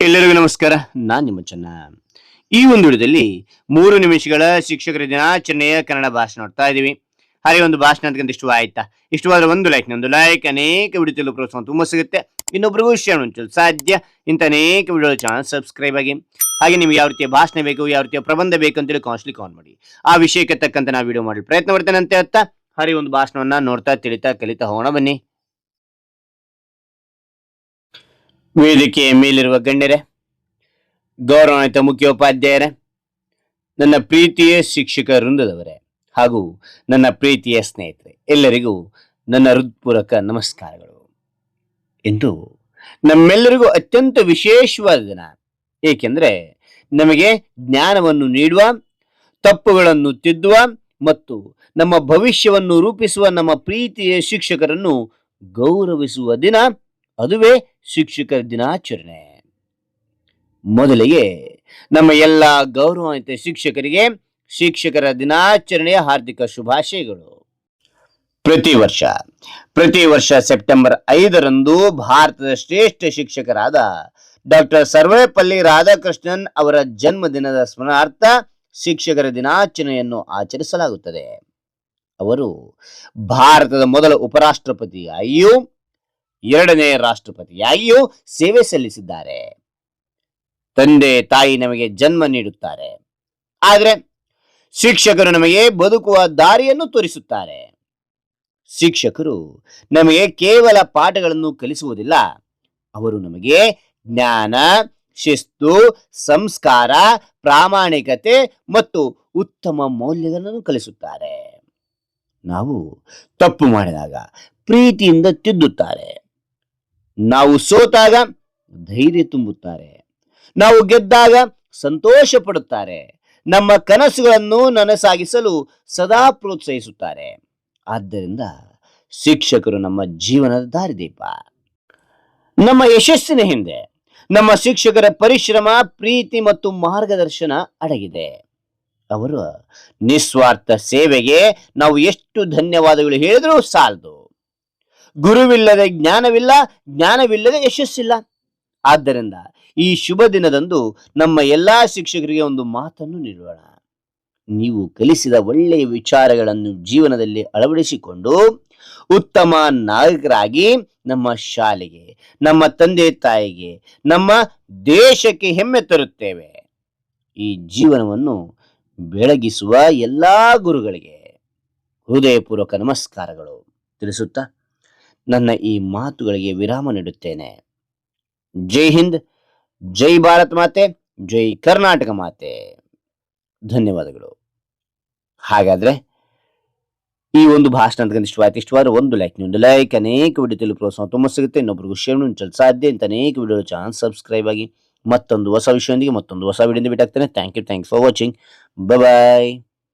ಎಲ್ಲರಿಗೂ ನಮಸ್ಕಾರ. ನಾನು ನಿಮ್ಮ ಚೆನ್ನ. ಈ ಒಂದು ವಿಡಿಯೋದಲ್ಲಿ 3 ನಿಮಿಷಗಳ ಶಿಕ್ಷಕರ ದಿನಾಚರಣೆಯ ಕನ್ನಡ ಭಾಷಣ ನೋಡ್ತಾ ಇದೀವಿ. ಹಾಗೆ ಒಂದು ಭಾಷಣ ಅಂತ ಇಷ್ಟವಾಯ್ತಾ? ಇಷ್ಟವಾದ್ರೆ ಒಂದು ಲೈಕ್, ಅನೇಕ ವಿಡಿಯೋ ಪ್ರೋತ್ಸಾಹ ತುಂಬಾ ಸಿಗುತ್ತೆ. ಇನ್ನೊಬ್ರಿಗೂ ಶೇರ್ ಮಾಡಲು ಸಾಧ್ಯ. ಇಂಥ ಅನೇಕ ವಿಡಿಯೋ ಚಾನಲ್ ಸಬ್ಸ್ಕ್ರೈಬ್ ಆಗಿ. ಹಾಗೆ ನಿಮ್ಗೆ ಯಾವ ರೀತಿಯ ಭಾಷಣ ಬೇಕು, ಯಾವ ರೀತಿಯ ಪ್ರಬಂಧ ಬೇಕು ಅಂತೇಳಿ ಕಾನ್ಸ್ಟ್ಲಿ ಕಾಲ್ ಮಾಡಿ. ಆ ವಿಷಯಕ್ಕೆ ತಕ್ಕಂತೆ ನಾವು ವಿಡಿಯೋ ಮಾಡಲು ಪ್ರಯತ್ನ ಮಾಡ್ತೇನೆ ಅಂತ ಹೇಳ್ತಾ ಹಾಗೆ ಒಂದು ಭಾಷಣವನ್ನ ನೋಡ್ತಾ ತಿಳಿತಾ ಕಲಿತಾ ಹೋಗೋಣ ಬನ್ನಿ. ವೇದಿಕೆಯ ಮೇಲಿರುವ ಗಣ್ಯರೇ, ಗೌರವಾನ್ವಿತ ಮುಖ್ಯೋಪಾಧ್ಯಾಯರೇ, ನನ್ನ ಪ್ರೀತಿಯ ಶಿಕ್ಷಕ ವೃಂದದವರೇ ಹಾಗೂ ನನ್ನ ಪ್ರೀತಿಯ ಸ್ನೇಹಿತರೆ, ಎಲ್ಲರಿಗೂ ನನ್ನ ಹೃತ್ಪೂರ್ವಕ ನಮಸ್ಕಾರಗಳು. ಇಂದು ನಮ್ಮೆಲ್ಲರಿಗೂ ಅತ್ಯಂತ ವಿಶೇಷವಾದ ದಿನ. ಏಕೆಂದರೆ ನಮಗೆ ಜ್ಞಾನವನ್ನು ನೀಡುವ, ತಪ್ಪುಗಳನ್ನು ತಿದ್ದುವ ಮತ್ತು ನಮ್ಮ ಭವಿಷ್ಯವನ್ನು ರೂಪಿಸುವ ನಮ್ಮ ಪ್ರೀತಿಯ ಶಿಕ್ಷಕರನ್ನು ಗೌರವಿಸುವ ದಿನ. ಅದುವೇ ಶಿಕ್ಷಕರ ದಿನಾಚರಣೆ. ಮೊದಲಿಗೆ ನಮ್ಮ ಎಲ್ಲ ಗೌರವಾನ್ವಿತ ಶಿಕ್ಷಕರಿಗೆ ಶಿಕ್ಷಕರ ದಿನಾಚರಣೆಯ ಹಾರ್ದಿಕ ಶುಭಾಶಯಗಳು. ಪ್ರತಿ ವರ್ಷ ಸೆಪ್ಟೆಂಬರ್ 5ರಂದು ಭಾರತದ ಶ್ರೇಷ್ಠ ಶಿಕ್ಷಕರಾದ ಡಾಕ್ಟರ್ ಸರ್ವೇಪಲ್ಲಿ ರಾಧಾಕೃಷ್ಣನ್ ಅವರ ಜನ್ಮದಿನದ ಸ್ಮರಣಾರ್ಥ ಶಿಕ್ಷಕರ ದಿನಾಚರಣೆಯನ್ನು ಆಚರಿಸಲಾಗುತ್ತದೆ. ಅವರು ಭಾರತದ ಮೊದಲ ಉಪರಾಷ್ಟ್ರಪತಿಯಾಗಿಯೂ 2ನೇ ರಾಷ್ಟ್ರಪತಿಯಾಗಿಯೂ ಸೇವೆ ಸಲ್ಲಿಸಿದ್ದಾರೆ. ತಂದೆ ತಾಯಿ ನಮಗೆ ಜನ್ಮ ನೀಡುತ್ತಾರೆ, ಆದರೆ ಶಿಕ್ಷಕರು ನಮಗೆ ಬದುಕುವ ದಾರಿಯನ್ನು ತೋರಿಸುತ್ತಾರೆ. ಶಿಕ್ಷಕರು ನಮಗೆ ಕೇವಲ ಪಾಠಗಳನ್ನು ಕಲಿಸುವುದಿಲ್ಲ, ಅವರು ನಮಗೆ ಜ್ಞಾನ, ಶಿಸ್ತು, ಸಂಸ್ಕಾರ, ಪ್ರಾಮಾಣಿಕತೆ ಮತ್ತು ಉತ್ತಮ ಮೌಲ್ಯಗಳನ್ನು ಕಲಿಸುತ್ತಾರೆ. ನಾವು ತಪ್ಪು ಮಾಡಿದಾಗ ಪ್ರೀತಿಯಿಂದ ತಿದ್ದುತ್ತಾರೆ. ನಾವು ಸೋತಾಗ ಧೈರ್ಯ ತುಂಬುತ್ತಾರೆ. ನಾವು ಗೆದ್ದಾಗ ಸಂತೋಷ ಪಡುತ್ತಾರೆ. ನಮ್ಮ ಕನಸುಗಳನ್ನು ನನಸಾಗಿಸಲು ಸದಾ ಪ್ರೋತ್ಸಾಹಿಸುತ್ತಾರೆ. ಆದ್ದರಿಂದ ಶಿಕ್ಷಕರು ನಮ್ಮ ಜೀವನದ ದಾರಿದೀಪ. ನಮ್ಮ ಯಶಸ್ಸಿನ ಹಿಂದೆ ನಮ್ಮ ಶಿಕ್ಷಕರ ಪರಿಶ್ರಮ, ಪ್ರೀತಿ ಮತ್ತು ಮಾರ್ಗದರ್ಶನ ಅಡಗಿದೆ. ಅವರ ನಿಸ್ವಾರ್ಥ ಸೇವೆಗೆ ನಾವು ಎಷ್ಟು ಧನ್ಯವಾದಗಳು ಹೇಳಿದರೂ ಸಾಲದು. ಗುರುವಿಲ್ಲದೆ ಜ್ಞಾನವಿಲ್ಲ, ಜ್ಞಾನವಿಲ್ಲದೆ ಯಶಸ್ಸಿಲ್ಲ. ಆದ್ದರಿಂದ ಈ ಶುಭ ದಿನದಂದು ನಮ್ಮ ಎಲ್ಲಾ ಶಿಕ್ಷಕರಿಗೆ ಒಂದು ಮಾತನ್ನು ನೀಡೋಣ. ನೀವು ಕಲಿಸಿದ ಒಳ್ಳೆಯ ವಿಚಾರಗಳನ್ನು ಜೀವನದಲ್ಲಿ ಅಳವಡಿಸಿಕೊಂಡು ಉತ್ತಮ ನಾಗರಿಕರಾಗಿ ನಮ್ಮ ಶಾಲೆಗೆ, ನಮ್ಮ ತಂದೆ ತಾಯಿಗೆ, ನಮ್ಮ ದೇಶಕ್ಕೆ ಹೆಮ್ಮೆ ತರುತ್ತೇವೆ. ಈ ಜೀವನವನ್ನು ಬೆಳಗಿಸುವ ಎಲ್ಲಾ ಗುರುಗಳಿಗೆ ಹೃದಯಪೂರ್ವಕ ನಮಸ್ಕಾರಗಳು ತಿಳಿಸುತ್ತಾ ನನ್ನ ಈ ಮಾತುಗಳಿಗೆ ವಿರಾಮ ನೀಡುತ್ತೇನೆ. ಜೈ ಹಿಂದ್, ಜೈ ಭಾರತ್ ಮಾತೆ, ಜೈ ಕರ್ನಾಟಕ ಮಾತೆ. ಧನ್ಯವಾದಗಳು. ಹಾಗಾದ್ರೆ ಈ ಒಂದು ಭಾಷಣ ಅಂತ ಇಷ್ಟವಾದ್ರೆ ಒಂದು ಲೈಕ್, ಅನೇಕ ವಿಡಿಯೋ ಪ್ರೋತ್ಸಾಹ ತುಂಬ ಸಿಗುತ್ತೆ. ಇನ್ನೊಬ್ರಿಗೂ ಶೇರ್ ಮಾಡಲು ಸಾಧ್ಯ. ಇಂಥ ಅನೇಕ ವಿಡಿಯೋ ಚಾನಲ್ ಸಬ್ಸ್ಕ್ರೈಬ್ ಆಗಿ. ಮತ್ತೊಂದು ಹೊಸ ವಿಷಯದೊಂದಿಗೆ ಮತ್ತೊಂದು ಹೊಸ ವಿಡಿಯೋದಿಂದ ಭೇಟಿ ಆಗ್ತೇನೆ. Thank you for watching. Bye.